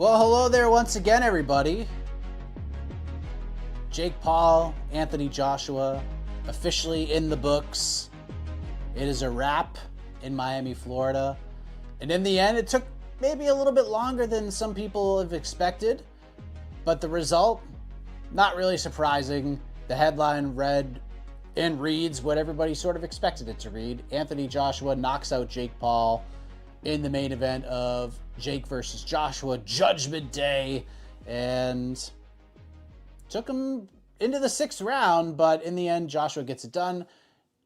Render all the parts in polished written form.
Well, hello there once again, everybody. Jake Paul, Anthony Joshua, officially in the books. It is a wrap in Miami, Florida. And in the end, it took maybe a little bit longer than some people have expected. But the result, not really surprising. The headline reads what everybody sort of expected it to read. Anthony Joshua knocks out Jake Paul in the main event of Jake versus Joshua Judgment Day, and took him into the 6th round, but in the end, Joshua gets it done.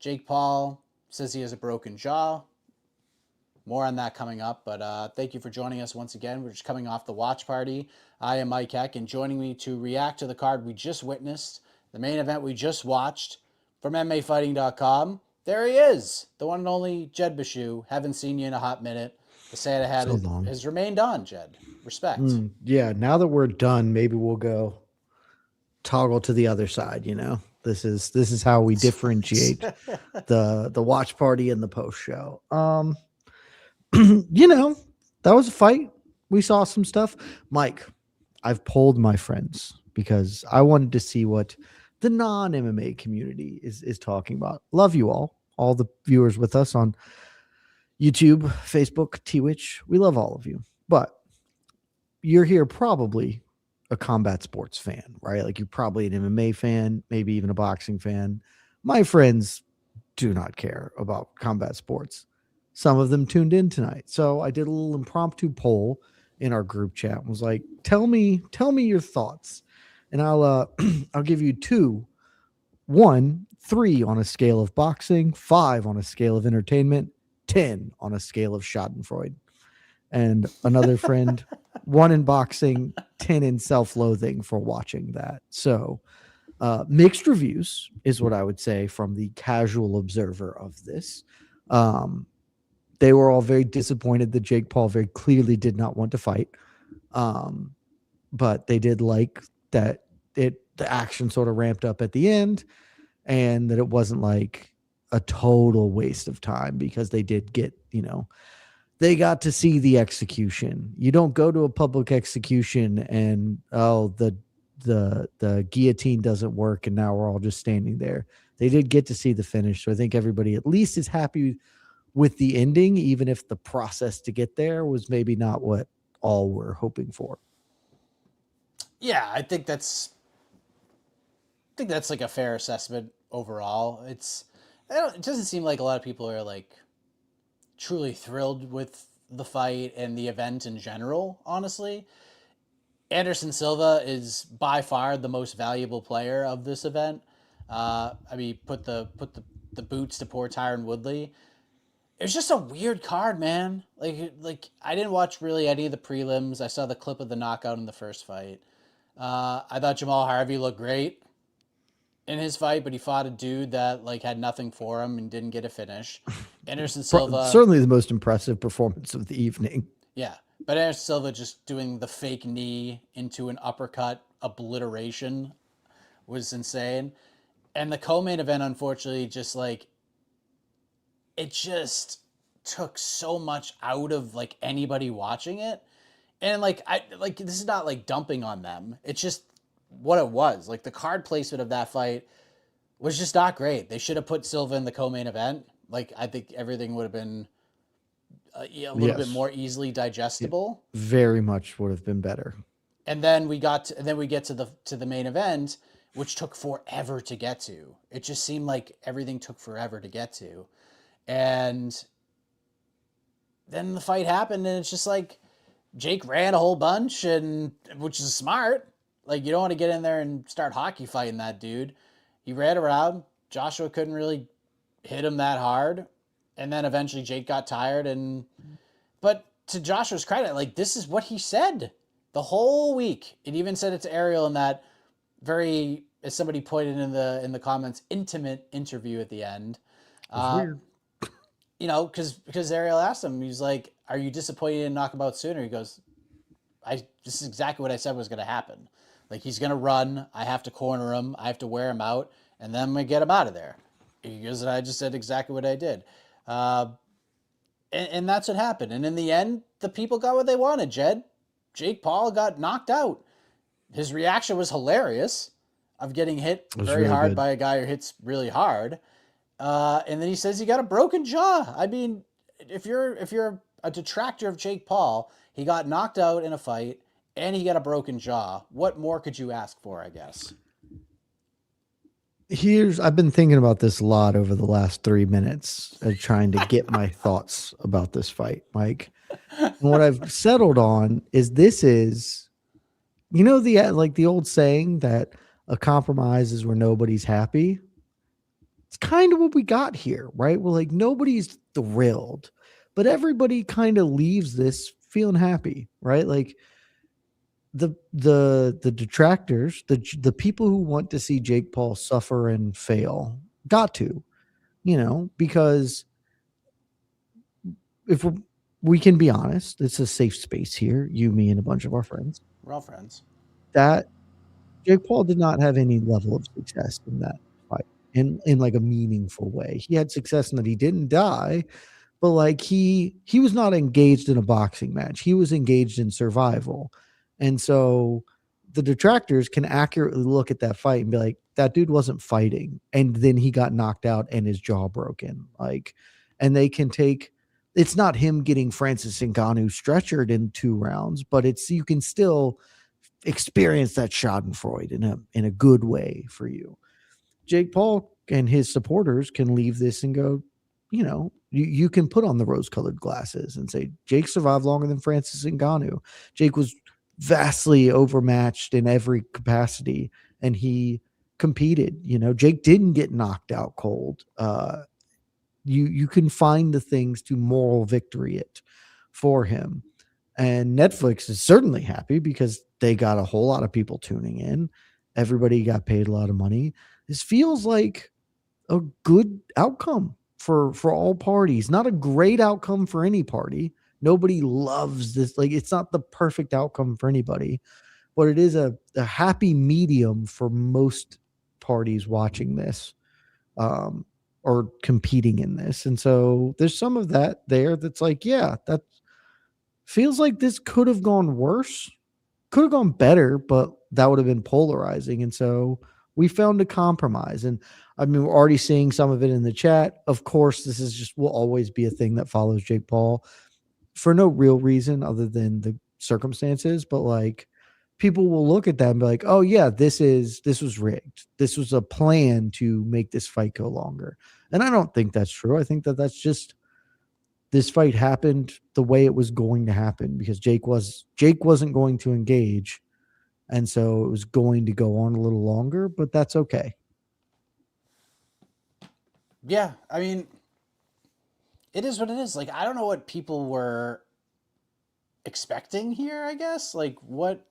Jake Paul says he has a broken jaw. More on that coming up, but thank you for joining us once again. We're just coming off the watch party. I am Mike Heck, and joining me to react to the card we just witnessed, the main event we just watched from MMAfighting.com, there he is, the one and only Jed Meshew. Haven't seen you in a hot minute. The Santa hat has remained on, Jed. Respect. Yeah, now that we're done, maybe we'll go toggle to the other side, you know. This is how we differentiate the watch party and the post show. You know, that was a fight. We saw some stuff. Mike, I've polled my friends because I wanted to see what the non-MMA community is talking about. Love you all the viewers with us on YouTube, Facebook, Twitch. We love all of you. But you're here probably a combat sports fan, right? Like you're probably an MMA fan, maybe even a boxing fan. My friends do not care about combat sports. Some of them tuned in tonight. So I did a little impromptu poll in our group chat and was like, tell me your thoughts. And I'll give you 2, 1, 3 on a scale of boxing, 5 on a scale of entertainment, 10 on a scale of schadenfreude. And another friend, 1 in boxing, 10 in self-loathing for watching that. So mixed reviews is what I would say from the casual observer of this. They were all very disappointed that Jake Paul very clearly did not want to fight. But they did like that the action sort of ramped up at the end and that it wasn't like a total waste of time because they did get, they got to see the execution. You don't go to a public execution and, the guillotine doesn't work and now we're all just standing there. They did get to see the finish. So I think everybody at least is happy with the ending, even if the process to get there was maybe not what all were hoping for. Yeah, I think that's like a fair assessment overall. It doesn't seem like a lot of people are like truly thrilled with the fight and the event in general, honestly. Anderson Silva is by far the most valuable player of this event. Put the boots to poor Tyron Woodley. It was just a weird card, man. Like I didn't watch really any of the prelims. I saw the clip of the knockout in the first fight. I thought Jamal Harvey looked great in his fight, but he fought a dude that like had nothing for him and didn't get a finish. Anderson Silva, certainly the most impressive performance of the evening. Yeah, but Anderson Silva just doing the fake knee into an uppercut obliteration was insane. And the co-main event, unfortunately, just like it just took so much out of like anybody watching it. And this is not like dumping on them. It's just what it was. Like the card placement of that fight was just not great. They should have put Silva in the co-main event. Like I think everything would have been a little bit more easily digestible. It very much would have been better. And then we get to the main event, which took forever to get to. It just seemed like everything took forever to get to. And then the fight happened, and it's just like Jake ran a whole bunch, and which is smart. Like you don't want to get in there and start hockey fighting that dude. He ran around. Joshua couldn't really hit him that hard, and then eventually Jake got tired. But to Joshua's credit, like this is what he said the whole week. It even said it to Ariel in that very, as somebody pointed in the comments, intimate interview at the end. Weird. Because Ariel asked him, he's like, "Are you disappointed in knockabout sooner?" He goes, "This is exactly what I said was going to happen. Like he's going to run. I have to corner him. I have to wear him out, and then I'm going to get him out of there." He goes, "I just said exactly what I did," and that's what happened. And in the end, the people got what they wanted. Jed, Jake Paul got knocked out. His reaction was hilarious of getting hit very really hard good. by a guy who hits really hard. And then he says he got a broken jaw. I mean, if you're a detractor of Jake Paul, he got knocked out in a fight and he got a broken jaw. What more could you ask for, I guess? I've been thinking about this a lot over the last 3 minutes of trying to get my thoughts about this fight, Mike. And what I've settled on is the old saying that a compromise is where nobody's happy. It's kind of what we got here, right? We're like, nobody's thrilled, but everybody kind of leaves this feeling happy, right? Like the detractors, the people who want to see Jake Paul suffer and fail, got to, because if we can be honest, it's a safe space here, you, me, and a bunch of our friends, We're all friends. that Jake Paul did not have any level of success in that fight in like a meaningful way. He had success in that he didn't die, but like he was not engaged in a boxing match. He was engaged in survival. And so the detractors can accurately look at that fight and be like, that dude wasn't fighting. And then he got knocked out and his jaw broken. And they can take, it's not him getting Francis Ngannou stretchered in 2 rounds, but you can still experience that schadenfreude in a good way for you. Jake Paul and his supporters can leave this and go, you can put on the rose-colored glasses and say, Jake survived longer than Francis Ngannou. Jake was vastly overmatched in every capacity, and he competed. Jake didn't get knocked out cold. You can find the things to moral victory it for him. And Netflix is certainly happy because they got a whole lot of people tuning in. Everybody got paid a lot of money. This feels like a good outcome for all parties. Not a great outcome for any party. Nobody loves this. Like, it's not the perfect outcome for anybody, but it is a happy medium for most parties watching this or competing in this. And so there's some of that there that's like, yeah, that feels like this could have gone worse, could have gone better, but that would have been polarizing. And so we found a compromise. And I mean, we're already seeing some of it in the chat. Of course, this will always be a thing that follows Jake Paul for no real reason other than the circumstances. But like, people will look at that and be like, oh yeah, this was rigged. This was a plan to make this fight go longer. And I don't think that's true. I think that's just, this fight happened the way it was going to happen because Jake wasn't going to engage. And so it was going to go on a little longer, but that's okay. Yeah, I mean, it is what it is. Like, I don't know what people were expecting here, I guess. Like, what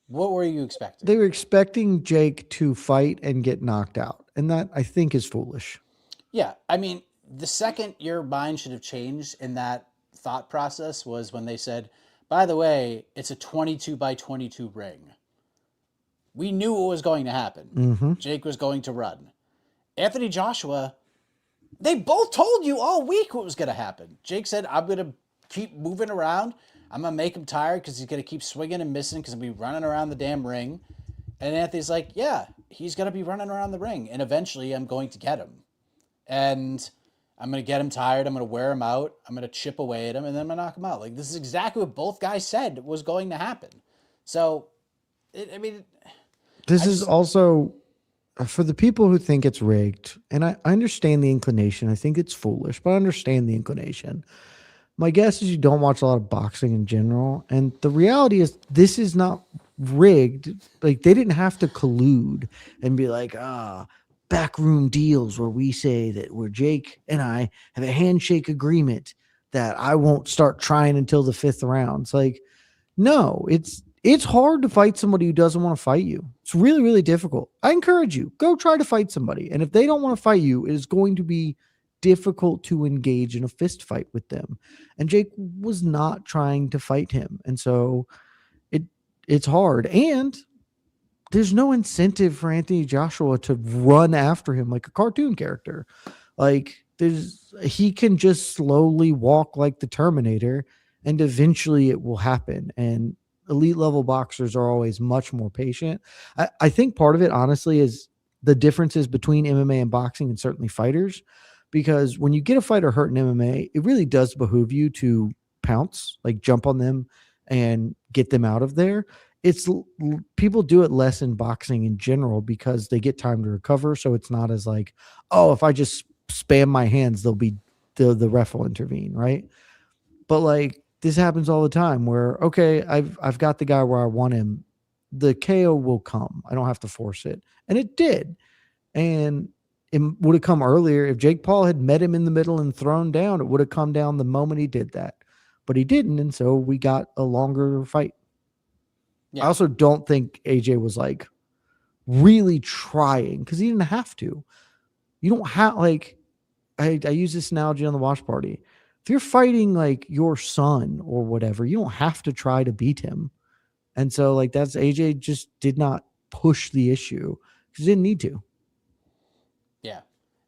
were you expecting? They were expecting Jake to fight and get knocked out. And that, I think, is foolish. Yeah, I mean, the second your mind should have changed in that thought process was when they said, by the way, it's a 22 by 22 ring. We knew what was going to happen. Mm-hmm. Jake was going to run. Anthony Joshua, they both told you all week what was going to happen. Jake said, I'm going to keep moving around. I'm going to make him tired because he's going to keep swinging and missing because he'll be running around the damn ring. And Anthony's like, yeah, he's going to be running around the ring. And eventually I'm going to get him. And I'm going to get him tired. I'm going to wear him out. I'm going to chip away at him. And then I'm going to knock him out. Like, this is exactly what both guys said was going to happen. So, this is also for the people who think it's rigged. And I understand the inclination. I think it's foolish, but I understand the inclination. My guess is you don't watch a lot of boxing in general. And the reality is this is not rigged. Like, they didn't have to collude and be like, backroom deals where we say that where Jake and I have a handshake agreement that I won't start trying until the 5th round. It's like, no, it's hard to fight somebody who doesn't want to fight you. It's really, really difficult. I encourage you, go try to fight somebody. And if they don't want to fight you, it is going to be difficult to engage in a fist fight with them. And Jake was not trying to fight him. And so it's hard. And there's no incentive for Anthony Joshua to run after him like a cartoon character. Like, he can just slowly walk like the Terminator and eventually it will happen. And elite level boxers are always much more patient. I think part of it, honestly, is the differences between MMA and boxing, and certainly fighters, because when you get a fighter hurt in MMA, it really does behoove you to pounce, like jump on them and get them out of there. People do it less in boxing in general because they get time to recover. So it's not as like, oh, if I just spam my hands, the ref will intervene, right? But like this happens all the time where, okay, I've got the guy where I want him. The KO will come. I don't have to force it. And it did. And it would have come earlier. If Jake Paul had met him in the middle and thrown down, it would have come down the moment he did that. But he didn't. And so we got a longer fight. Yeah. I also don't think AJ was like really trying because he didn't have to. You don't have like, I use this analogy on the watch party. If you're fighting like your son or whatever, you don't have to try to beat him. And so like that's AJ just did not push the issue because he didn't need to. Yeah.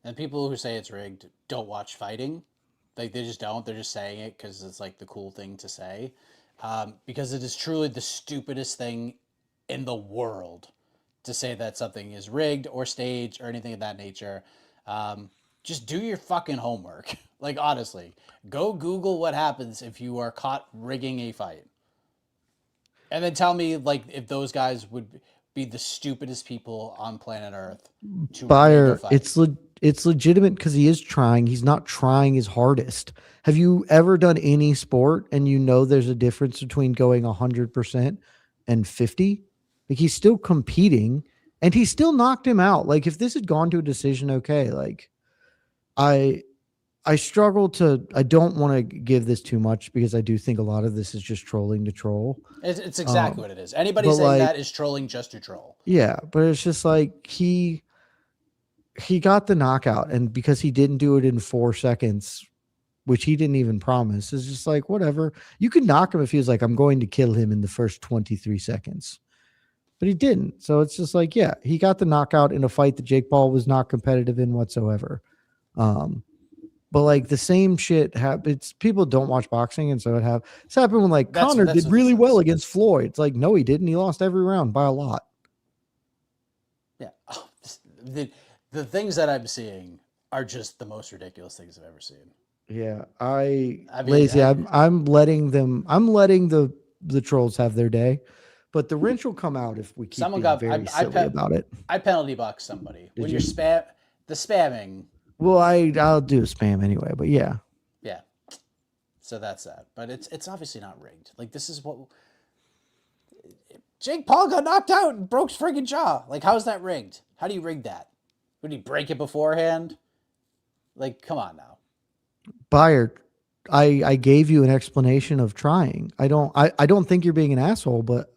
And people who say it's rigged don't watch fighting. Like they just don't. They're just saying it because it's like the cool thing to say. Because it is truly the stupidest thing in the world to say that something is rigged or staged or anything of that nature. Just do your fucking homework. Like honestly, go Google what happens if you are caught rigging a fight. And then tell me like if those guys would be the stupidest people on planet Earth to rig a Buyer, fight. it's legitimate because he is trying. He's not trying his hardest. Have you ever done any sport and you know there's a difference between going 100% and 50? Like he's still competing and he still knocked him out. Like if this had gone to a decision, okay, like I I don't want to give this too much because I do think a lot of this is just trolling to troll. It's exactly what it is. Anybody But saying like, that is trolling just to troll. yeah, but it's just like he got the knockout, and because he didn't do it in 4 seconds, which he didn't even promise, is just like whatever. You could knock him if he was like, I'm going to kill him in the first 23 seconds. But he didn't. So it's just like, yeah, he got the knockout in a fight that Jake Paul was not competitive in whatsoever. But like the same shit happens. People don't watch boxing, and so it's happened when like Connor did what really this well is. against Floyd. It's like, no, he didn't. He lost every round by a lot. Yeah. The things that I'm seeing are just the most ridiculous things I've ever seen. Yeah, I mean, lazy. I'm letting them. I'm letting the trolls have their day, but the wrench will come out if we keep someone being got very silly about it. I penalty box somebody Did when you? you're the spamming. Well, I'll do spam anyway, but yeah. Yeah. So that's that. But it's obviously not rigged. Like this is what Jake Paul got knocked out and broke his freaking jaw. Like how is that rigged? How do you rig that? Would he break it beforehand? Like come on now. Buyer, I gave you an explanation of trying. I don't think you're being an asshole, but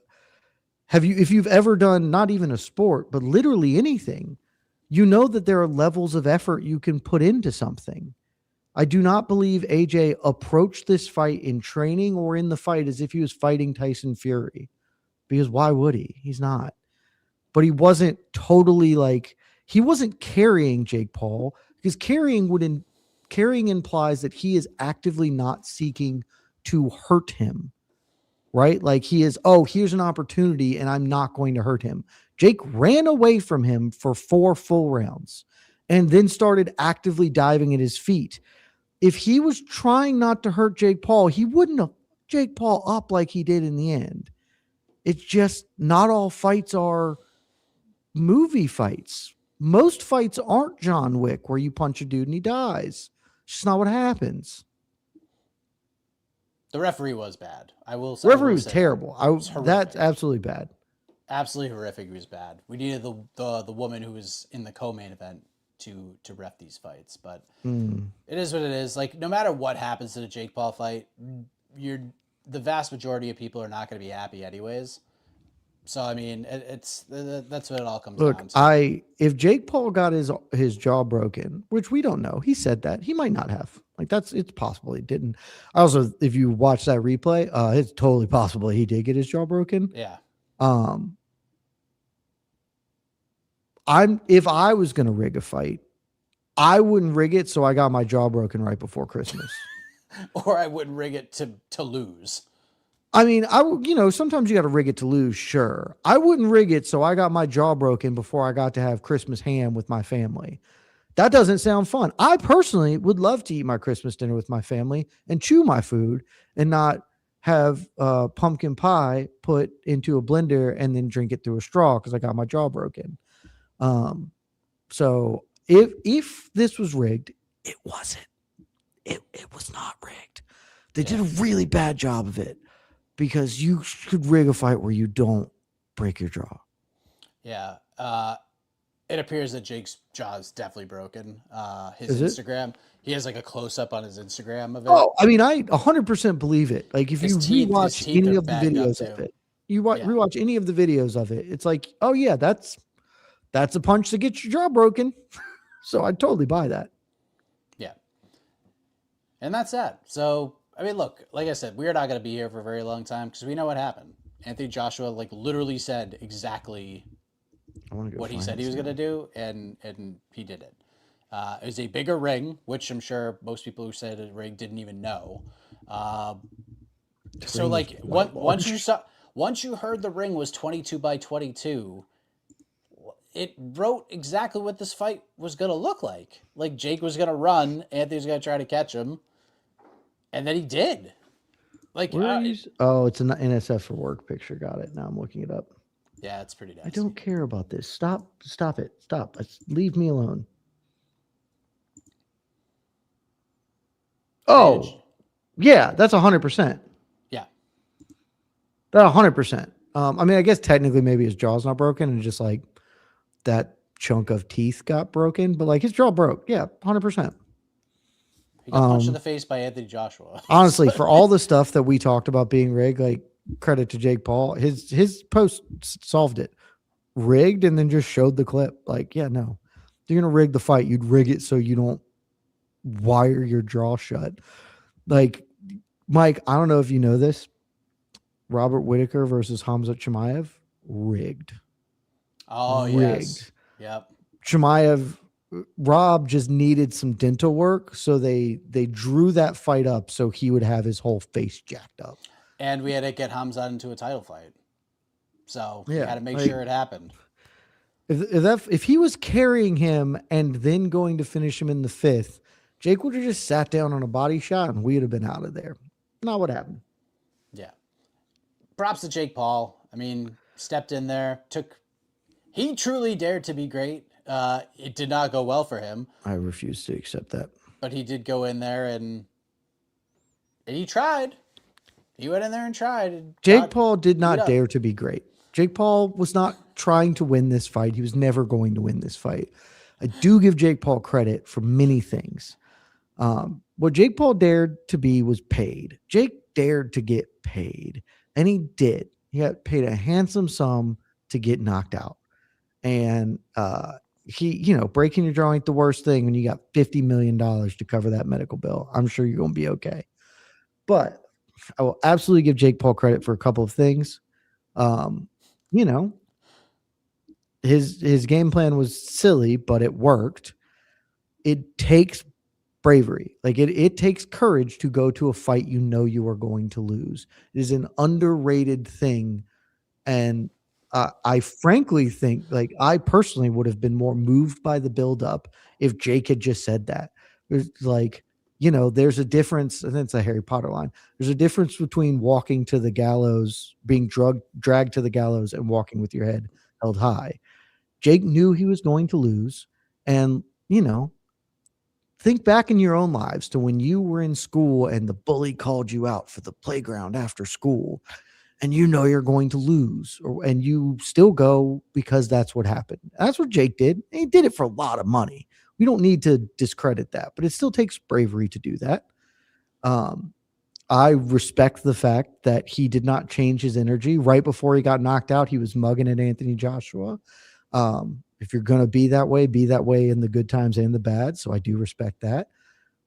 if you've ever done not even a sport, but literally anything, you know that there are levels of effort you can put into something. I do not believe AJ approached this fight in training or in the fight as if he was fighting Tyson Fury, because why would he? He's not. But he wasn't totally like, he wasn't carrying Jake Paul, because carrying implies that he is actively not seeking to hurt him, right? Like he is, oh, here's an opportunity and I'm not going to hurt him. Jake ran away from him for 4 full rounds and then started actively diving at his feet. If he was trying not to hurt Jake Paul, he wouldn't have Jake Paul up like he did in the end. It's just not all fights are movie fights. Most fights aren't John Wick where you punch a dude and he dies. It's just not what happens. The referee was bad. I will say. The referee was terrible. That's horrific. absolutely bad. Absolutely horrific. He was bad. We needed the woman who was in the co-main event to ref these fights, but it is what it is. Like no matter what happens in a Jake Paul fight, the vast majority of people are not going to be happy anyways. So I mean, that's what it all comes down to. If Jake Paul got his jaw broken, which we don't know, he said that he might not have. Like it's possible he didn't. Also, if you watch that replay, it's totally possible he did get his jaw broken. Yeah. If I was gonna rig a fight, I wouldn't rig it so I got my jaw broken right before Christmas. or I wouldn't rig it to lose. I mean, sometimes you got to rig it to lose, sure. I wouldn't rig it so I got my jaw broken before I got to have Christmas ham with my family. That doesn't sound fun. I personally would love to eat my Christmas dinner with my family and chew my food and not have pumpkin pie put into a blender and then drink it through a straw because I got my jaw broken. So if this was rigged, it wasn't. It was not rigged. They did a really bad job of it because you should rig a fight where you don't break your jaw. Yeah. It appears that Jake's jaw is definitely broken. His Is it? Instagram, he has like a close up on his Instagram of it. Oh, I mean, I 100% believe it. Like if you His rewatch teeth any are of the bagged up videos of too. it, rewatch any of the videos of it, it's like, oh yeah, that's a punch to get your jaw broken. So I'd totally buy that. Yeah. And that's that. So, I mean, look, like I said, we're not going to be here for a very long time because we know what happened. Anthony Joshua like literally said exactly what he said he was going to do, and he did it. It was a bigger ring, which I'm sure most people who said it ring didn't even know. So like once you heard the ring was 22 by 22, it wrote exactly what this fight was going to look like. Like Jake was going to run, Anthony was going to try to catch him, and then he did. Like oh, it's an NSF for work picture. Got it. Now I'm looking it up. yeah, it's pretty nice. I don't care about this. Stop it. Stop. Leave me alone. Oh, yeah, that's 100%. Yeah. That 100%. I mean, I guess technically maybe his jaw's not broken and just like that chunk of teeth got broken, but like his jaw broke. Yeah, 100%. He got punched in the face by Anthony Joshua. Honestly, for all the stuff that we talked about being rigged, like credit to Jake Paul, his post solved it. Rigged and then just showed the clip. Like, yeah, no. If you're gonna rig the fight, you'd rig it so you don't wire your jaw shut. Like, Mike, I don't know if you know this. Robert Whitaker versus Hamza Chimaev, rigged. Oh, rigged. Yes. Yep. Chimaev, Rob just needed some dental work, so they drew that fight up so he would have his whole face jacked up. And we had to get Hamza into a title fight. So we had to make sure it happened. If he was carrying him and then going to finish him in the fifth, Jake would have just sat down on a body shot and we would have been out of there. Not what happened. Yeah. Props to Jake Paul. I mean, stepped in there, he truly dared to be great. It did not go well for him. I refuse to accept that. But he did go in there and he tried. He went in there and tried. Jake Paul did not dare to be great. Jake Paul was not trying to win this fight. He was never going to win this fight. I do give Jake Paul credit for many things. What Jake Paul dared to be was paid. Jake dared to get paid, and he did. He got paid a handsome sum to get knocked out. And breaking your jaw ain't the worst thing when you got $50 million to cover that medical bill. I'm sure you're going to be okay. But I will absolutely give Jake Paul credit for a couple of things. His game plan was silly, but it worked. It takes bravery. Like it takes courage to go to a fight you know you are going to lose. It is an underrated thing. And I frankly think, like, I personally would have been more moved by the buildup if Jake had just said that. There's like, there's a difference. I think it's a Harry Potter line. There's a difference between walking to the gallows, being dragged to the gallows, and walking with your head held high. Jake knew he was going to lose. And, think back in your own lives to when you were in school and the bully called you out for the playground after school, and you're going to lose, and you still go because that's what happened. That's what Jake did. And he did it for a lot of money. We don't need to discredit that, but it still takes bravery to do that. I respect the fact that he did not change his energy. Right before he got knocked out, he was mugging at Anthony Joshua. If you're going to be that way in the good times and the bad. So I do respect that.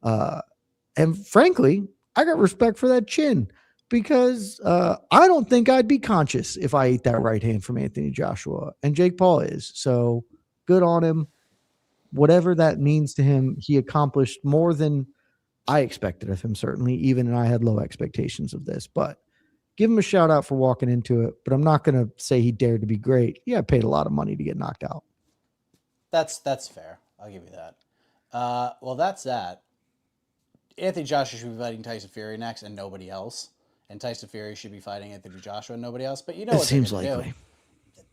And frankly, I got respect for that chin, because I don't think I'd be conscious if I ate that right hand from Anthony Joshua, and Jake Paul is. So good on him. Whatever that means to him, he accomplished more than I expected of him, certainly. Even I had low expectations of this, but give him a shout out for walking into it. But I'm not going to say he dared to be great. Yeah, paid a lot of money to get knocked out. That's fair. I'll give you that. Well, that's that. Anthony Joshua should be fighting Tyson Fury next and nobody else. And Tyson Fury should be fighting Anthony Joshua and nobody else. But you know It what they're seems going to do. likely.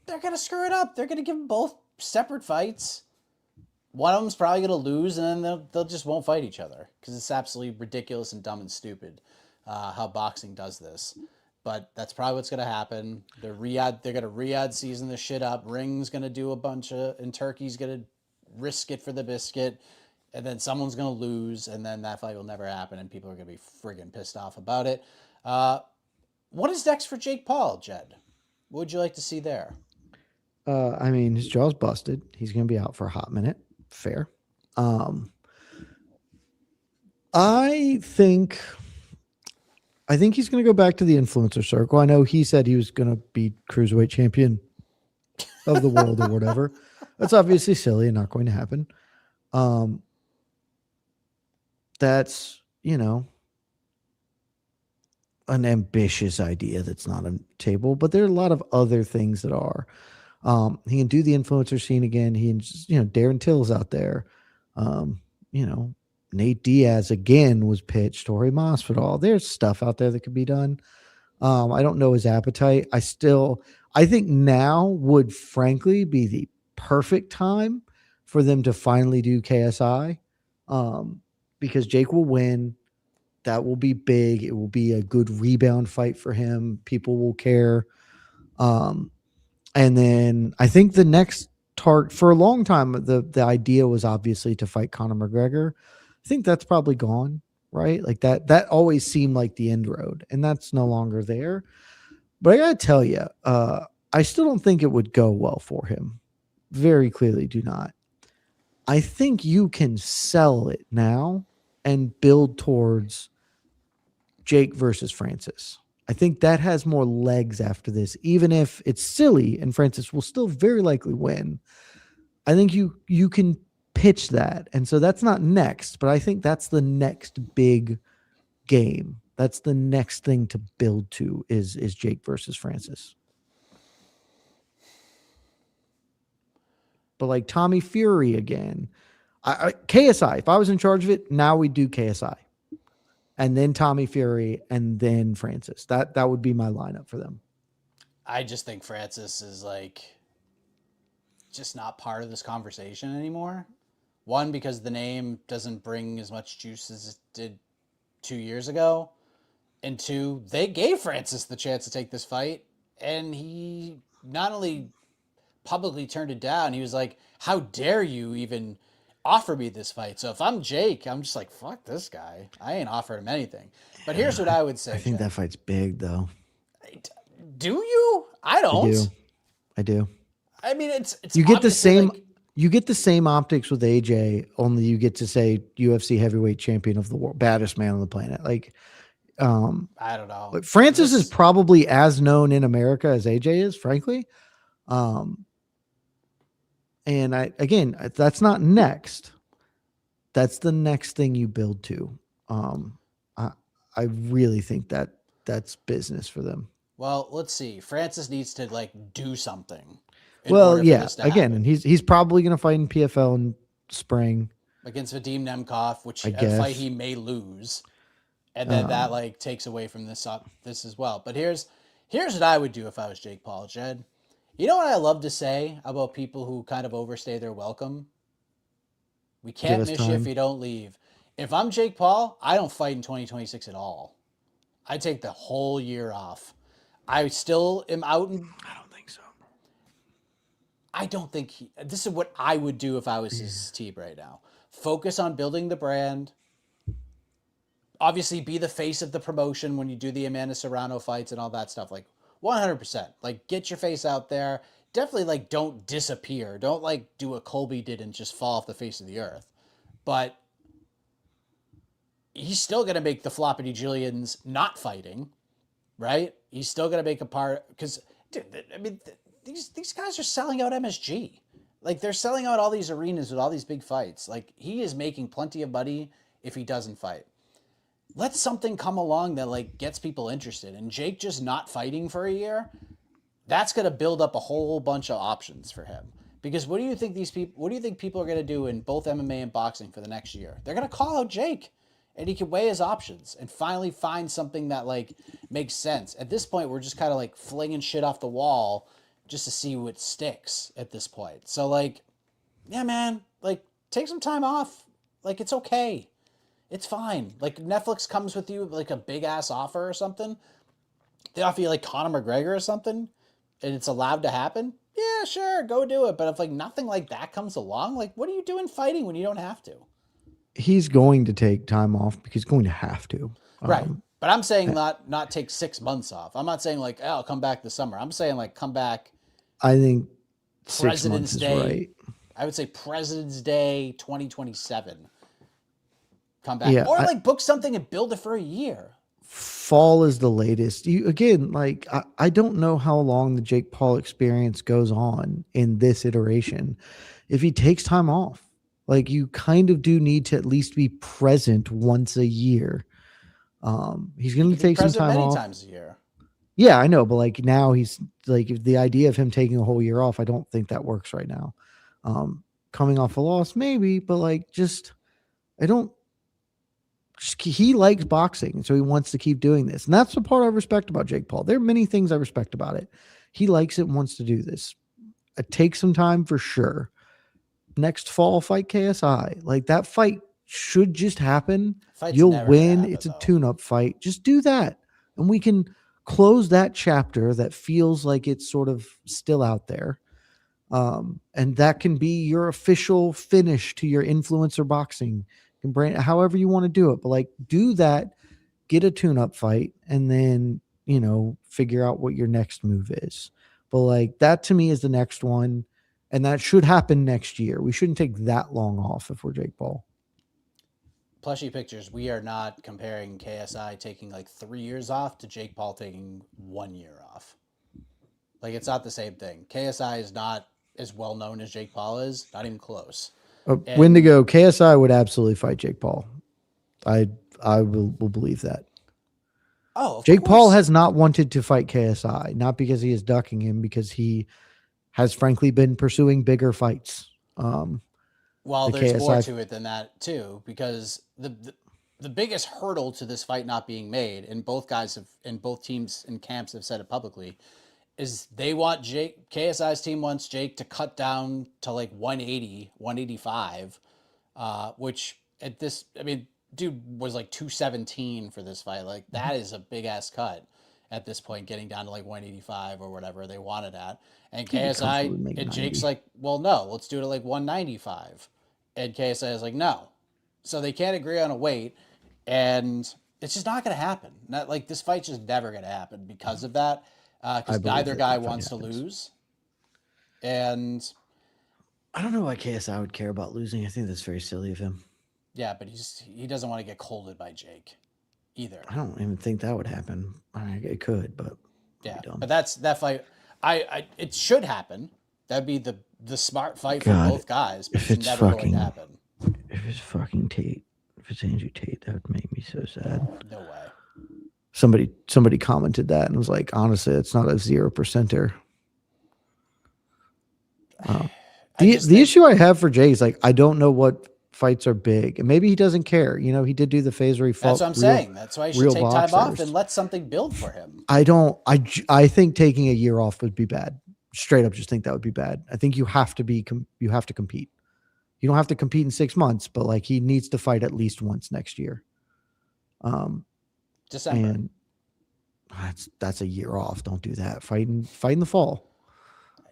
They're going to screw it up. They're going to give them both separate fights. One of them's probably going to lose, and then they'll just won't fight each other because it's absolutely ridiculous and dumb and stupid how boxing does this. But that's probably what's going to happen. They're going to Riyadh season this shit up. Ring's going to do a bunch of, and Turkey's going to risk it for the biscuit, and then someone's going to lose, and then that fight will never happen, and people are going to be friggin' pissed off about it. What is next for Jake Paul, Jed? What would you like to see there? I mean, his jaw's busted. He's going to be out for a hot minute. Fair. I think he's going to go back to the influencer circle. I know he said he was going to be cruiserweight champion of the world or whatever. That's obviously silly and not going to happen. That's, an ambitious idea that's not on the table, but there are a lot of other things that are. He can do the influencer scene again. He can just, Darren Till's out there. Nate Diaz again was pitched, Torrey Masvidal. There's stuff out there that could be done. I don't know his appetite. I think now would frankly be the perfect time for them to finally do KSI. Because Jake will win. That will be big. It will be a good rebound fight for him. People will care. And then I think the next target for a long time, the idea was obviously to fight Conor McGregor. I think that's probably gone, right? Like that always seemed like the end road, and that's no longer there. But I gotta tell you, I still don't think it would go well for him. Very clearly do not. I think you can sell it now and build towards Jake versus Francis. I think that has more legs after this, even if it's silly and Francis will still very likely win. I think you can pitch that. And so that's not next, but I think that's the next big game. That's the next thing to build to is Jake versus Francis. But like Tommy Fury again, KSI, if I was in charge of it, now we do KSI. And then Tommy Fury, and then Francis. That would be my lineup for them. I just think Francis is just not part of this conversation anymore. One, because the name doesn't bring as much juice as it did 2 years ago. And two, they gave Francis the chance to take this fight, and he not only publicly turned it down, he was like, how dare you even offer me this fight? So if I'm Jake, I'm just like, fuck this guy. I ain't offered him anything. But here's what I would say. I think that fight's big, though. Do you? I don't. I do. I mean, it's you get the same. You get the same optics with AJ, only you get to say UFC heavyweight champion of the world, baddest man on the planet. Like, I don't know. Francis is probably as known in America as AJ is, frankly. And that's not next. That's the next thing you build to. I really think that's business for them. Well, let's see. Francis needs to do something. Well, yeah. Again, and he's probably going to fight in PFL in spring against Vadim Nemkov, which a fight he may lose, and then that takes away from this as well. But here's what I would do if I was Jake Paul, Jed. You know what I love to say about people who kind of overstay their welcome? We can't miss you if you don't leave. If I'm Jake Paul, I don't fight in 2026 at all. I take the whole year off. I still am out. I don't think so. I don't think this is what I would do if I was his team right now. Focus on building the brand. Obviously, be the face of the promotion when you do the Amanda Serrano fights and all that stuff. 100%. Get your face out there. Definitely, don't disappear. Don't, do what Colby did and just fall off the face of the earth. But he's still going to make the Floppity Jillians not fighting, right? He's still going to make a part. Because, dude, I mean, these guys are selling out MSG. They're selling out all these arenas with all these big fights. He is making plenty of money if he doesn't fight. let something come along that like gets people interested. And Jake just not fighting for a year, that's going to build up a whole bunch of options for him. Because what do you think people are going to do in both MMA and boxing for the next year? They're going to call out Jake, and he can weigh his options and finally find something that like makes sense. At this point, we're just kind of like flinging shit off the wall just to see what sticks at this point. So like, yeah, man, like take some time off. Like it's okay. It's fine. Like Netflix comes with you like a big ass offer or something. They offer you like Conor McGregor or something, and it's allowed to happen. Yeah, sure, go do it. But if like nothing like that comes along, like what are you doing fighting when you don't have to? He's going to take time off because he's going to have to. Right. But I'm saying not take 6 months off. I'm not saying like, oh, I'll come back this summer. I'm saying like come back I think 6 months President's is Day. right. I would say President's Day 2027. Come back. Yeah, Or like book something and build it for a year. fall is the latest. You again, like I don't know how long the Jake Paul experience goes on in this iteration. If he takes time off, like you kind of do need to at least be present once a year. He's going to take some time many off. times a year. Yeah, I know, but like now he's like the idea of him taking a whole year off. I don't think that works right now. Coming off a loss, maybe, but like just I don't. He likes boxing, so he wants to keep doing this, and that's the part I respect about Jake Paul. There are many things I respect about it. He likes it and wants to do this. It takes some time for sure. Next fall, fight KSI. Like that fight should just happen. Fight's You'll never gonna win. happen, It's a though. tune-up fight. Just do that, and we can close that chapter that feels like it's sort of still out there. And that can be your official finish to your influencer boxing. You can brand however you want to do it, but like do that, get a tune-up fight, and then figure out what your next move is. But like that to me is the next one, and that should happen next year. We shouldn't take that long off if we're Jake Paul. Plushy pictures. We are not comparing KSI taking like 3 years off to Jake Paul taking 1 year off. Like it's not the same thing. KSI is not as well known as Jake Paul is. Not even close. Wendigo, KSI would absolutely fight Jake Paul. I will believe that. Oh, of Jake course. Paul has not wanted to fight KSI, not because he is ducking him, because he has frankly been pursuing bigger fights. Well, there's more to it than that too, because the biggest hurdle to this fight not being made, and both teams and camps have said it publicly, is they want Jake. KSI's team wants Jake to cut down to like 180, 185, which at this, I mean, dude was like 217 for this fight. Like that is a big ass cut at this point, getting down to like 185 or whatever they wanted at. And KSI and Jake's like, well, no, let's do it at like 195. And KSI is like, no. So they can't agree on a weight, and it's just not going to happen. Not like this fight's just never going to happen because of that. Because neither guy wants to lose. And I don't know why KSI would care about losing. I think that's very silly of him. Yeah, but he doesn't want to get colded by Jake either. I don't even think that would happen. I mean, it could, but yeah. But that fight. It should happen. That'd be the smart fight for both guys. But it's never going to happen. If it's fucking Tate, if it's Andrew Tate, that would make me so sad. No way. Somebody commented that and was like, honestly, it's not a 0%er. The issue I have for Jay is like, I don't know what fights are big, and maybe he doesn't care. He did do the phase where he fought. That's what I'm saying. That's why he should take time off and let something build for him. I think taking a year off would be bad. Straight up, just think that would be bad. I think you have to compete. You don't have to compete in 6 months, but like he needs to fight at least once next year. December. And that's a year off. Don't do that. Fight in the fall.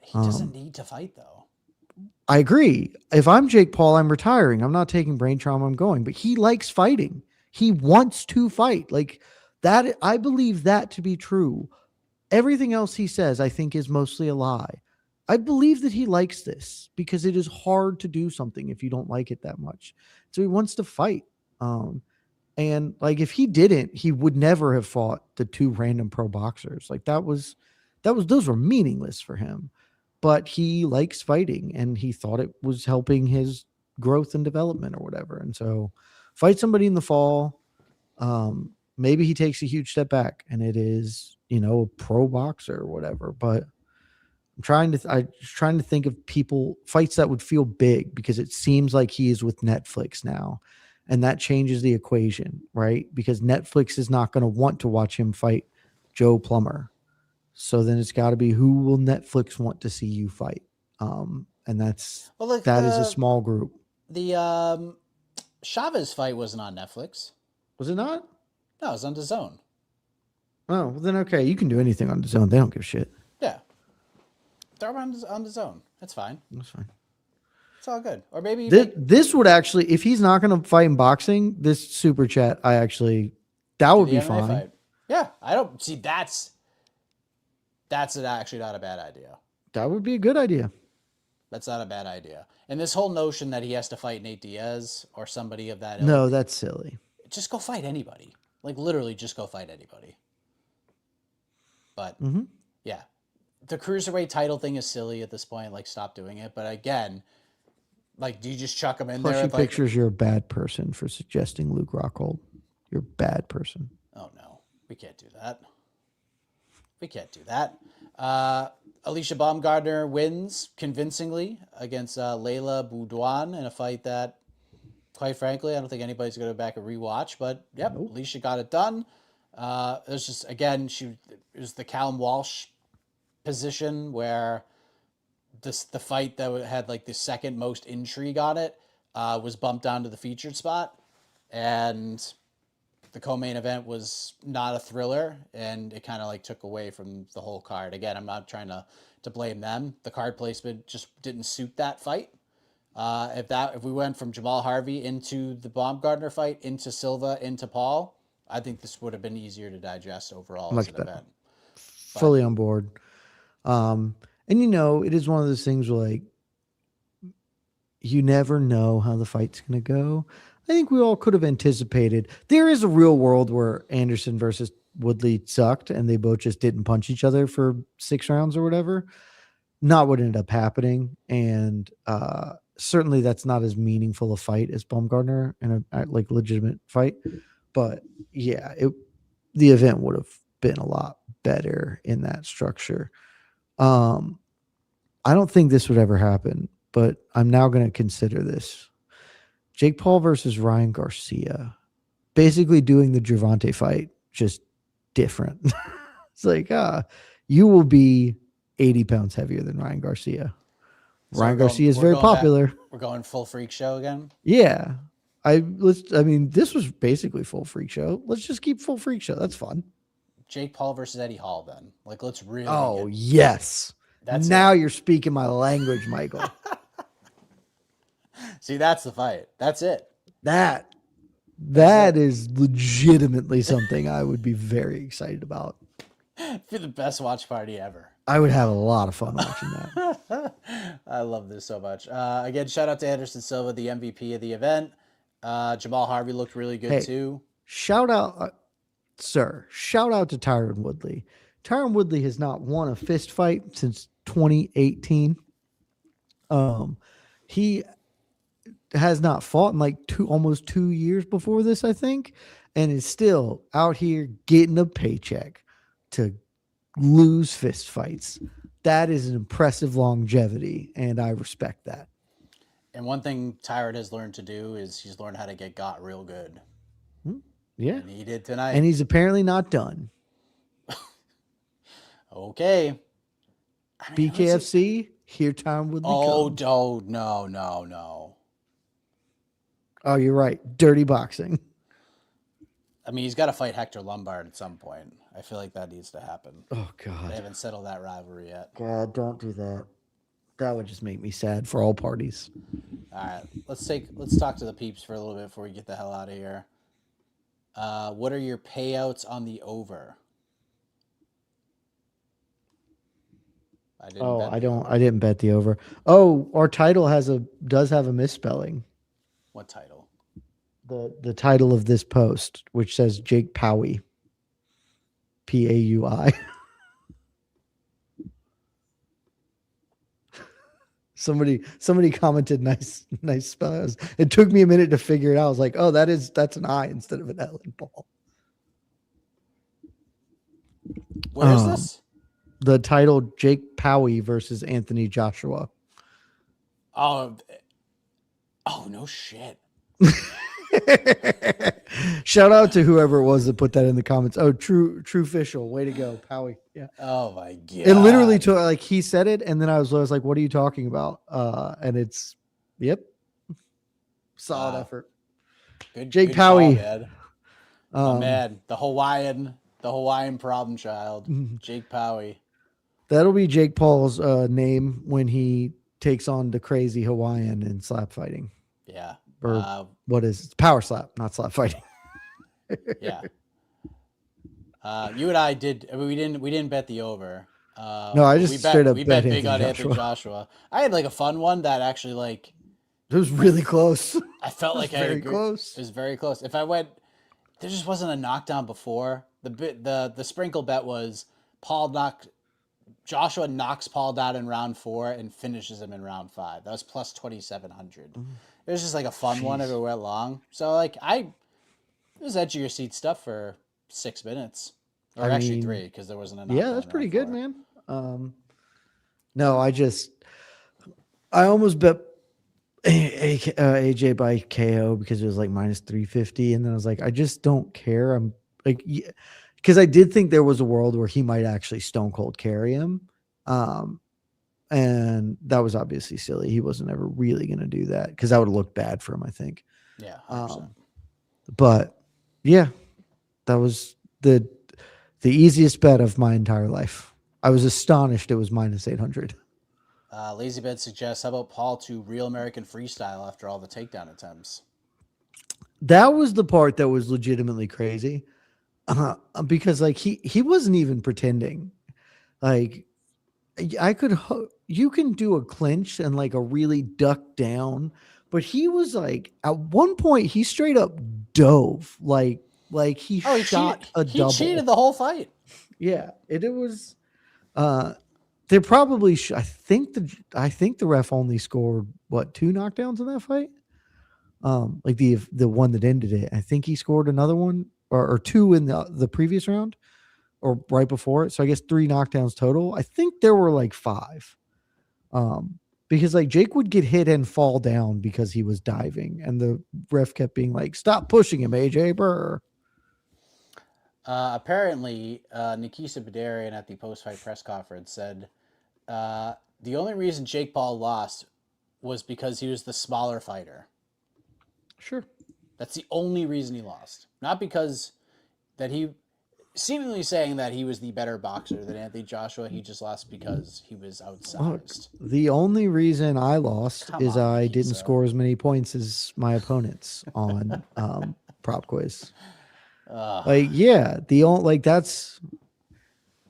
He doesn't need to fight though. I agree. If I'm Jake Paul, I'm retiring. I'm not taking brain trauma. I'm going. But he likes fighting. He wants to fight. Like that. I believe that to be true. Everything else he says, I think, is mostly a lie. I believe that he likes this because it is hard to do something if you don't like it that much. So he wants to fight. And like if he didn't, he would never have fought the two random pro boxers. Like those were meaningless for him. But he likes fighting, and he thought it was helping his growth and development or whatever. And so fight somebody in the fall, Maybe he takes a huge step back and it is, a pro boxer or whatever. But I'm trying to think of fights that would feel big, because it seems like he is with Netflix now. And that changes the equation, right? Because Netflix is not going to want to watch him fight Joe Plummer. So then it's got to be, who will Netflix want to see you fight? And Well, like that is a small group. the Chavez fight wasn't on Netflix. Was it not? No, it was on DAZN. Oh, well then okay, you can do anything on DAZN. They don't give a shit. Yeah, throw them on DAZN. It's fine. That's fine. It's all good. Or maybe this would actually, if he's not going to fight in boxing, this super chat, that would be MMA fine. fight. Yeah, I don't see that's actually not a bad idea. That would be a good idea. That's not a bad idea. And this whole notion that he has to fight Nate Diaz or somebody of that ilk, No, that's silly. just go fight anybody. Like, literally, just go fight anybody. But, yeah. The Cruiserweight title thing is silly at this point. Like, stop doing it. But again, like, do you just chuck him in there? Plus, pictures, you're a bad person for suggesting Luke Rockhold. You're a bad person. Oh, no. We can't do that. We can't do that. Alicia Baumgardner wins convincingly against Layla Boudouin in a fight that, quite frankly, I don't think anybody's going to go back and rewatch. But, yep, nope. Alicia got it done. There's just, again, it was the Callum Walsh position where the fight that had like the second most intrigue on it was bumped down to the featured spot. And the co-main event was not a thriller, and it kind of like took away from the whole card. Again, I'm not trying to blame them. The card placement just didn't suit that fight. If we went from Jamal Harvey into the Baumgardner fight, into Silva, into Paul, I think this would have been easier to digest overall as an event. Fully on board. And it is one of those things where, like, you never know how the fight's going to go. I think we all could have anticipated. There is a real world where Anderson versus Woodley sucked and they both just didn't punch each other for 6 rounds or whatever. Not what ended up happening. And certainly that's not as meaningful a fight as Baumgardner in a like legitimate fight. But yeah, the event would have been a lot better in that structure. I don't think this would ever happen, but I'm now going to consider this. Jake Paul versus Ryan Garcia, basically doing the Gervonta fight, just different. It's like, you will be 80 pounds heavier than Ryan Garcia. So Ryan Garcia is very popular. We're going full freak show again. Yeah. This was basically full freak show. Let's just keep full freak show. That's fun. Jake Paul versus Eddie Hall then. Like, let's really. Oh, yes. Now you're speaking my language, Michael. See, that's the fight. That's it. That is legitimately something I would be very excited about. It'd be the best watch party ever. I would have a lot of fun watching that. I love this so much. Again, shout out to Anderson Silva, the MVP of the event. Jamal Harvey looked really good too. Shout out, sir. Shout out to Tyron Woodley. Tyron Woodley has not won a fist fight since 2018. He has not fought in like almost 2 years before this, I think, and is still out here getting a paycheck to lose fist fights. That is an impressive longevity, and I respect that. And one thing Tyron has learned to do is he's learned how to get got real good. Yeah. And he did tonight. And he's apparently not done. Okay. BKFC, here time would become. No. Oh, you're right. Dirty boxing. I mean, he's got to fight Hector Lombard at some point. I feel like that needs to happen. Oh, God. They haven't settled that rivalry yet. God, don't do that. That would just make me sad for all parties. All right. Let's talk to the peeps for a little bit before we get the hell out of here. What are your payouts on the over? I didn't bet the over. Oh, our title does have a misspelling. What title? The title of this post, which says Jake Paui. Paui. Somebody commented nice spells. It took me a minute to figure it out. I was like, oh, that's an I instead of an L in Paul. Where is this? The title Jake Powie versus Anthony Joshua. Oh, no shit. Shout out to whoever it was that put that in the comments. Oh, true official. Way to go, Powie. Yeah. Oh my god. It literally took like he said it, and then I was like, "What are you talking about?" And it's, yep, solid effort. Good, Jake good Powie. Call, man. The Hawaiian problem child, Jake Powie. That'll be Jake Paul's name when he takes on the crazy Hawaiian in slap fighting. Yeah. Or what is it? Power slap, not slap fighting. Yeah. You and I did. I mean, we didn't bet the over. No, I just straight up we bet big Anthony on Joshua. Anthony Joshua. I had like a fun one that actually like. It was really close. I felt like very close. It was very close. If I went, there just wasn't a knockdown before. The sprinkle bet was Joshua knocks Paul down in round 4 and finishes him in round 5. That was plus 2,700. It was just like a fun one if it went long. So like it was edge of your seat stuff for 6 minutes, or actually 3 because there wasn't a knockdown. Yeah, that's pretty good, man. No, I almost bet AJ by KO because it was like minus 350, and then I was like, I just don't care. I'm like, because I did think there was a world where he might actually stone cold carry him, and that was obviously silly. He wasn't ever really going to do that because that would have looked bad for him, I think. Yeah, 100%. But yeah, that was the easiest bet of my entire life. I was astonished it was minus 800. Lazy Bet suggests, how about Paul to Real American Freestyle after all the takedown attempts? That was the part that was legitimately crazy, because like he wasn't even pretending. Like you can do a clinch and like a really duck down, but he was like at one point he straight up dove like he shot a double. He cheated the whole fight. Yeah, it was. They probably. I think the ref only scored 2 knockdowns in that fight. Like the one that ended it. I think he scored another one or 2 in the previous round, or right before it. So I guess 3 knockdowns total. I think there were like 5. Because like Jake would get hit and fall down because he was diving, and the ref kept being like, "Stop pushing him, AJ Burr." Apparently, Nikisa Badarian at the post-fight press conference said the only reason Jake Paul lost was because he was the smaller fighter. Sure. That's the only reason he lost. Not because that he seemingly saying that he was the better boxer than Anthony Joshua. He just lost because he was outsized. Look, the only reason I lost is I didn't score as many points as my opponents on prop quiz. That's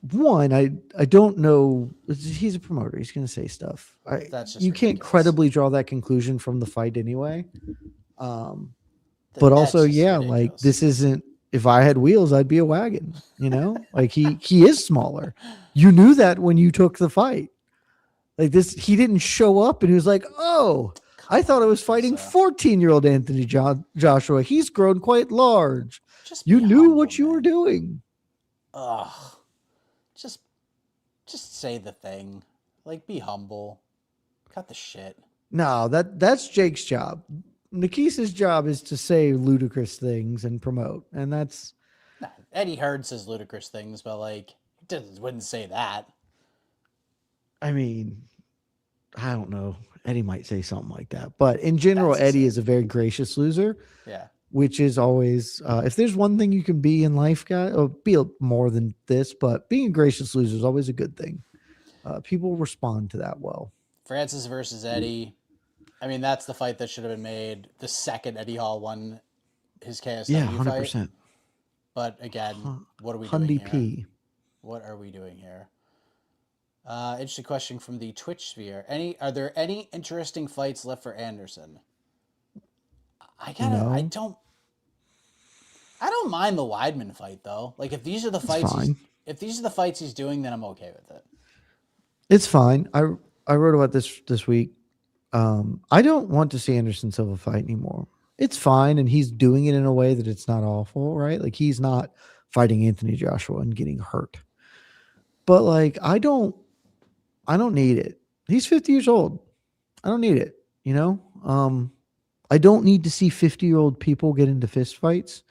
one. I don't know. He's a promoter. He's going to say stuff. You can't credibly draw that conclusion from the fight anyway. But also, like this isn't. If I had wheels, I'd be a wagon. You know, like he is smaller. You knew that when you took the fight. Like this, he didn't show up and he was like, "Oh, I thought I was fighting 14-year-old Anthony Joshua. He's grown quite large." You knew what you were doing. Ugh. Just say the thing. Like, be humble. Cut the shit. No, that's Jake's job. Nikisa's job is to say ludicrous things and promote, and that's. Eddie Hearn says ludicrous things, but like, he wouldn't say that. I mean, I don't know. Eddie might say something like that, but in general, Eddie is a very gracious loser. Yeah. Which is always, if there's one thing you can be in life, guy, or be more than this, but being a gracious loser is always a good thing. People respond to that well. Francis versus Eddie. I mean, that's the fight that should have been made the second Eddie Hall won his KSW 100%. Fight. But again, what are we doing here? What are we doing here? Interesting question from the Twitch sphere. Are there any interesting fights left for Anderson? I don't mind the Weidman fight though. Like if these are the fights he's doing, then I'm okay with it. It's fine. I wrote about this week. I don't want to see Anderson Silva fight anymore. It's fine, and he's doing it in a way that it's not awful, right? Like he's not fighting Anthony Joshua and getting hurt. But like I don't need it. He's 50 years old. I don't need it, you know? I don't need to see 50-year-old people get into fist fights,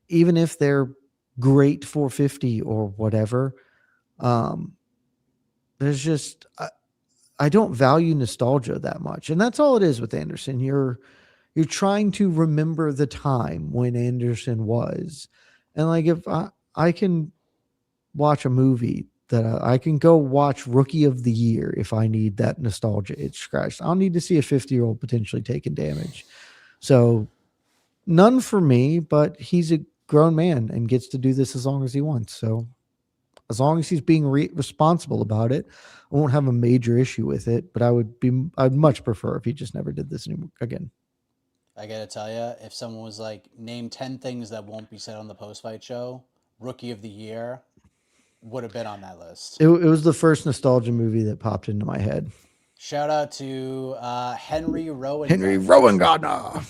even if they're great for 50 or whatever. Um, there's just I don't value nostalgia that much. And that's all it is with Anderson. You're trying to remember the time when Anderson was. And like if I can watch a movie that I can go watch Rookie of the Year if I need that nostalgia itch scratched. I don't need to see a 50-year-old potentially taking damage. So none for me, but he's a grown man and gets to do this as long as he wants. So as long as he's being responsible about it, I won't have a major issue with it, but I'd much prefer if he just never did this again. I gotta tell you, if someone was like, name 10 things that won't be said on the post-fight show, Rookie of the Year would have been on that list. It was the first nostalgia movie that popped into my head. Shout out to Henry Rowan. Henry Rowan Gardner.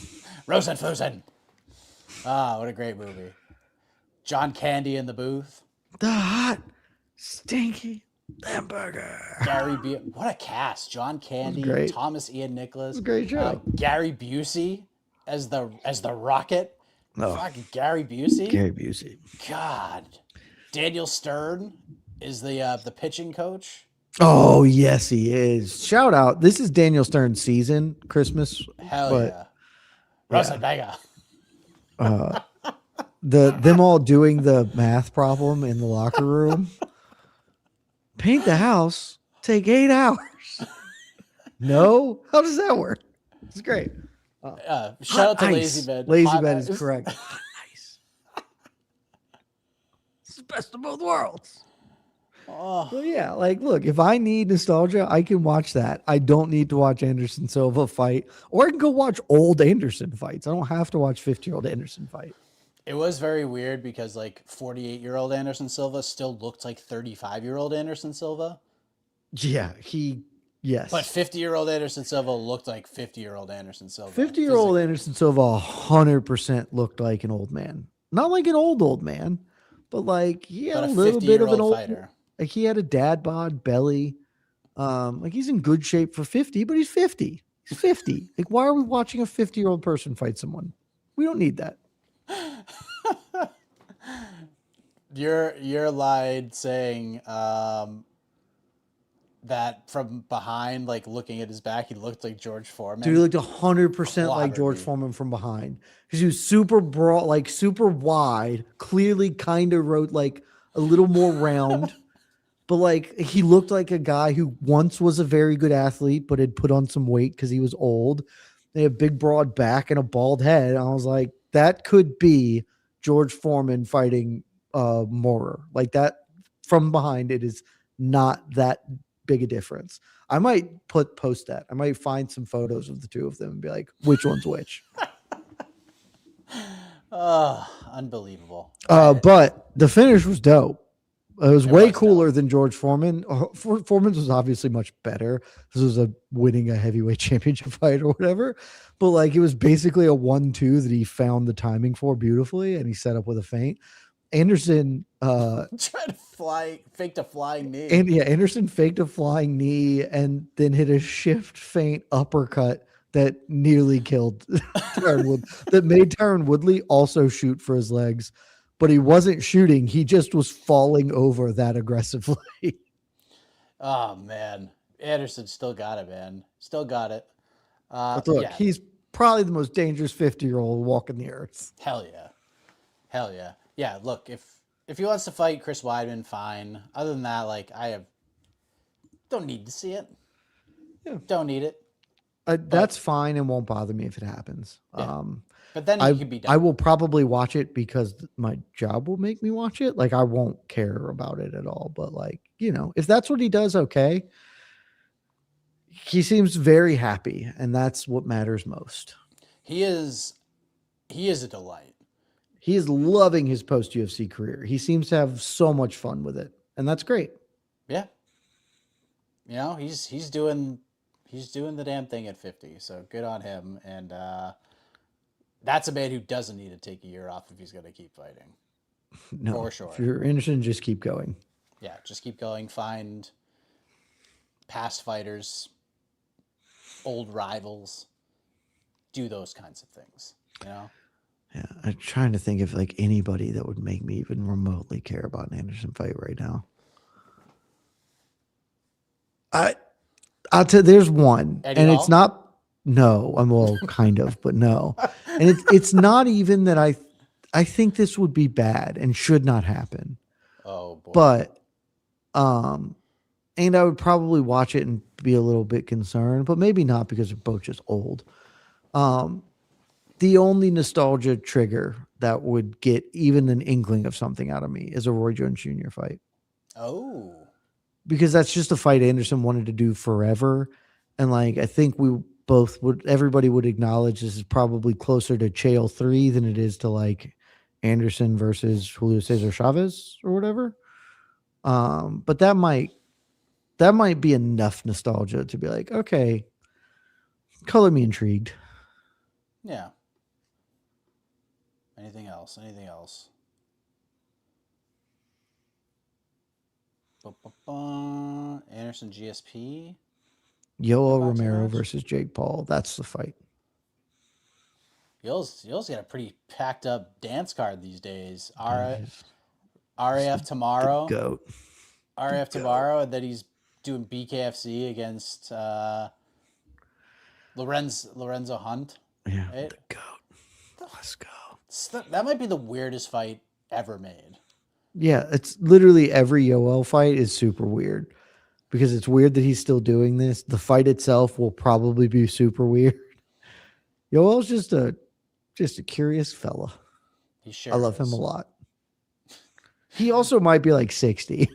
Rosenfusen. Ah, what a great movie. John Candy in the booth. The hot, stinky hamburger. Gary what a cast. John Candy, Thomas Ian Nicholas. It was a great show. Gary Busey as the Rocket. Oh. Fucking Gary Busey. Gary Busey. God. Daniel Stern is the pitching coach. Oh, yes, he is. Shout out. This is Daniel Stern's season, Christmas. Hell yeah. Rosenberger. Them all doing the math problem in the locker room. Paint the house, take 8 hours. No? How does that work? It's great. Shout out to Lazy Bed. Lazy Bed is correct. Nice. It's the best of both worlds. Oh. So yeah, like look, if I need nostalgia, I can watch that. I don't need to watch Anderson Silva fight, or I can go watch old Anderson fights. I don't have to watch 50-year-old Anderson fight. It was very weird because like 48-year-old Anderson Silva still looked like 35-year-old Anderson Silva. Yeah, yes. But 50-year-old Anderson Silva looked like 50-year-old Anderson Silva. 50-year-old Anderson Silva 100% looked like an old man. Not like an old man, but like he had a little bit of an old fighter. Like he had a dad bod belly. Like he's in good shape for 50, but he's 50. He's 50. Like why are we watching a 50-year-old person fight someone? We don't need that. You're lied saying that from behind, like looking at his back, he looked like George Foreman. Dude, he looked 100% like George Foreman from behind because he was super broad, like super wide, clearly kind of wrote like a little more round. But like he looked like a guy who once was a very good athlete, but had put on some weight because he was old. They had a big broad back and a bald head. I was like, that could be George Foreman fighting Moorer. Like that from behind, it is not that big a difference. I might post that. I might find some photos of the two of them and be like, which one's which? Unbelievable. But the finish was dope. It was way cooler than George Foreman. Foreman's was obviously much better. This was winning a heavyweight championship fight or whatever. But like it was basically a 1-2 that he found the timing for beautifully, and he set up with a feint. Anderson tried to faked a flying knee. And yeah, Anderson faked a flying knee and then hit a shift feint uppercut that nearly killed Tyron Woodley. That made Tyron Woodley also shoot for his legs. But he wasn't shooting. He just was falling over that aggressively. Oh, man. Anderson still got it, man. Still got it. But look, he's probably the most dangerous 50-year-old walking the earth. Hell yeah. Hell yeah. Yeah, look, if he wants to fight Chris Weidman, fine. Other than that, like, don't need to see it. Yeah. Don't need it. That's fine and won't bother me if it happens. Yeah. But then he could be done. I will probably watch it because my job will make me watch it. Like I won't care about it at all. But like, you know, if that's what he does, okay. He seems very happy, and that's what matters most. He is a delight. He is loving his post UFC career. He seems to have so much fun with it, and that's great. Yeah. You know, he's doing He's doing the damn thing at 50, so good on him. And that's a man who doesn't need to take a year off if he's going to keep fighting. No, For if sure. you're interested, just keep going. Yeah, just keep going. Find past fighters, old rivals, do those kinds of things, you know? Yeah, I'm trying to think of like anybody that would make me even remotely care about an Anderson fight right now. I'll tell there's one, Eddie and it's Hall? not. No, I'm well, kind of, but no, and it's not even that I think this would be bad and should not happen, Oh boy. but and I would probably watch it and be a little bit concerned, but maybe not because they're both just old. The only nostalgia trigger that would get even an inkling of something out of me is a Roy Jones Jr. fight. Oh. Because that's just a fight Anderson wanted to do forever. And like, I think everybody would acknowledge this is probably closer to Chael 3 than it is to like Anderson versus Julio Cesar Chavez or whatever. But that might be enough nostalgia to be like, okay, color me intrigued. Yeah. Anything else? Anything else? Anderson GSP. Yoel Boxing Romero match? versus Jake Paul. That's the fight. Yoel's got a pretty packed up dance card these days. He's RAF the tomorrow. GOAT. RAF tomorrow, and then he's doing BKFC against Lorenzo Hunt. Yeah, Right? the GOAT. Let's go. That might be the weirdest fight ever made. Yeah, it's literally every Yoel fight is super weird because it's weird that he's still doing this. The fight itself will probably be super weird. Yoel's just a curious fella. He sure I love is. him a lot. He also might be like 60.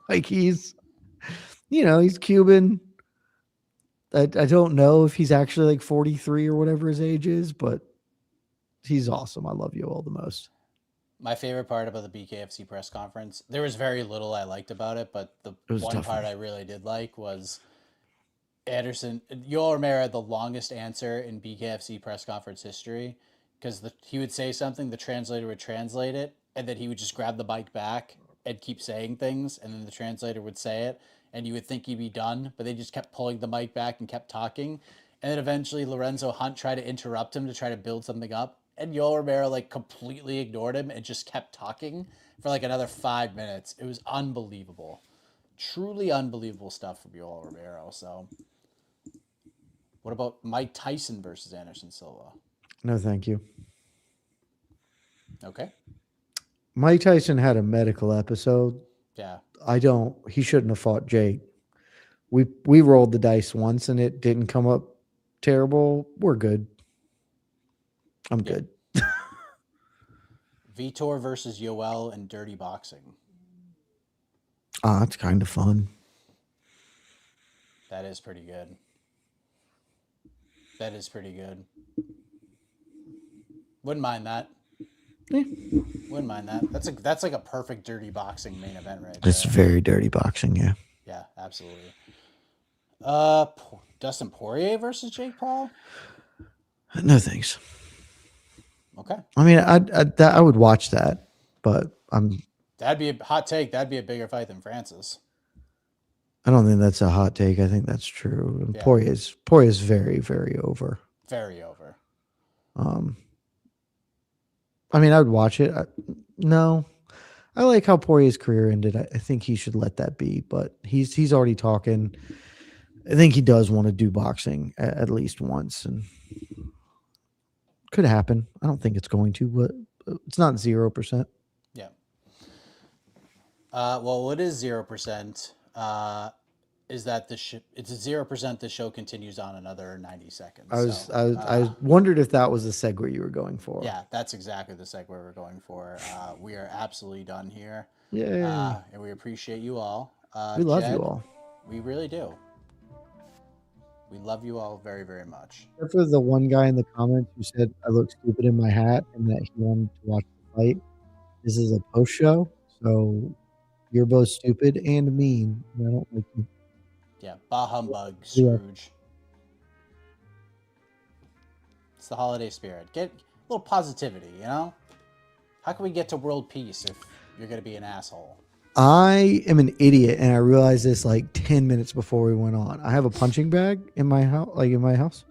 Like he's Cuban. I don't know if he's actually like 43 or whatever his age is, but he's awesome. I love Yoel the most. My favorite part about the BKFC press conference, there was very little I liked about it, but the one part I really did like was Yoel Romero had the longest answer in BKFC press conference history because he would say something, the translator would translate it, and then he would just grab the mic back and keep saying things, and then the translator would say it, and you would think he'd be done, but they just kept pulling the mic back and kept talking. And then eventually Lorenzo Hunt tried to interrupt him to try to build something up, and Yoel Romero like completely ignored him and just kept talking for like another 5 minutes. It was unbelievable. Truly unbelievable stuff from Yoel Romero. So what about Mike Tyson versus Anderson Silva? No, thank you. Okay. Mike Tyson had a medical episode. Yeah. He shouldn't have fought Jake. We rolled the dice once and it didn't come up terrible. We're good. I'm good. Vitor versus Yoel in dirty boxing. It's kind of fun. That is pretty good. Wouldn't mind that. Yeah. Wouldn't mind that. That's like a perfect dirty boxing main event right there. It's very dirty boxing, yeah. Yeah, absolutely. Dustin Poirier versus Jake Paul? No thanks. Okay. I mean, I would watch that, but That'd be a hot take. That'd be a bigger fight than Francis. I don't think that's a hot take. I think that's true. And Yeah. Poirier's very, very over. Very over. I mean, I would watch it. No, I like how Poirier's career ended. I think he should let that be. But he's already talking. I think he does want to do boxing at least once, and could happen. I don't think it's going to, but it's not 0%. Yeah. Well, what is 0%? Is that it's 0%. The show continues on another 90 seconds. I wondered if that was the segue you were going for. Yeah, that's exactly the segue we're going for. We are absolutely done here. Yeah. And we appreciate you all. We love Jed, you all. We really do. We love you all very, very much. Except for the one guy in the comments who said I look stupid in my hat and that he wanted to watch the fight. This is a post show, so you're both stupid and mean. And I don't like you. Yeah, bah humbug, Scrooge. It's the holiday spirit. Get a little positivity, you know? How can we get to world peace if you're going to be an asshole? I am an idiot, and I realized this like 10 minutes before we went on. I have a punching bag in my house,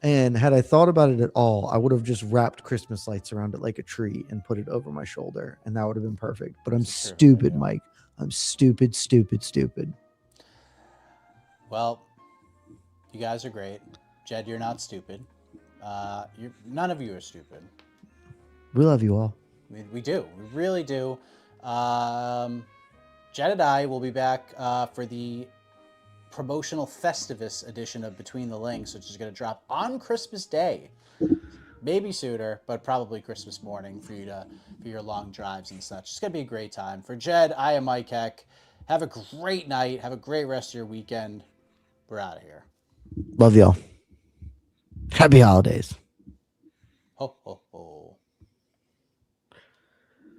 and had I thought about it at all, I would have just wrapped Christmas lights around it like a tree and put it over my shoulder, and that would have been perfect. But I'm stupid, Mike. I'm stupid. Well, you guys are great. Jed, you're not stupid. None of you are stupid. We love you all. We do. We really do. Jed and I will be back for the promotional Festivus edition of Between the Links, which is going to drop on Christmas Day. Maybe sooner, but probably Christmas morning for your long drives and such. It's going to be a great time. For Jed, I am Mike Heck. Have a great night. Have a great rest of your weekend. We're out of here. Love y'all. Happy holidays. Ho, ho.